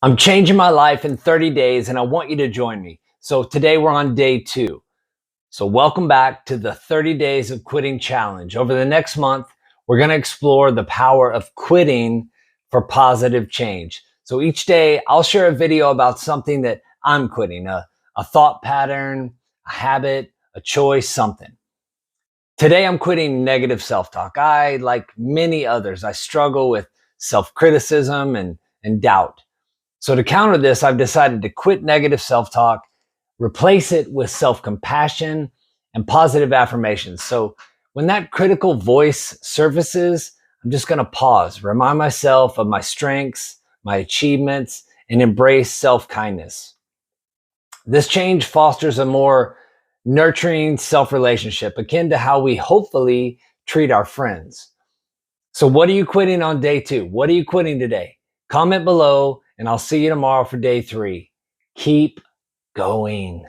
I'm changing my life in 30 days and I want you to join me. So today we're on day 2. So welcome back to the 30 Days of Quitting Challenge. Over the next month, we're going to explore the power of quitting for positive change. So each day I'll share a video about something that I'm quitting, a thought pattern, a habit, a choice, something. Today I'm quitting negative self-talk. Like many others, I struggle with self-criticism and doubt. So to counter this, I've decided to quit negative self-talk, replace it with self-compassion and positive affirmations. So when that critical voice surfaces, I'm just going to pause, remind myself of my strengths, my achievements, and embrace self-kindness. This change fosters a more nurturing self-relationship, akin to how we hopefully treat our friends. So what are you quitting on day 2? What are you quitting today? Comment below and I'll see you tomorrow for day 3. Keep going.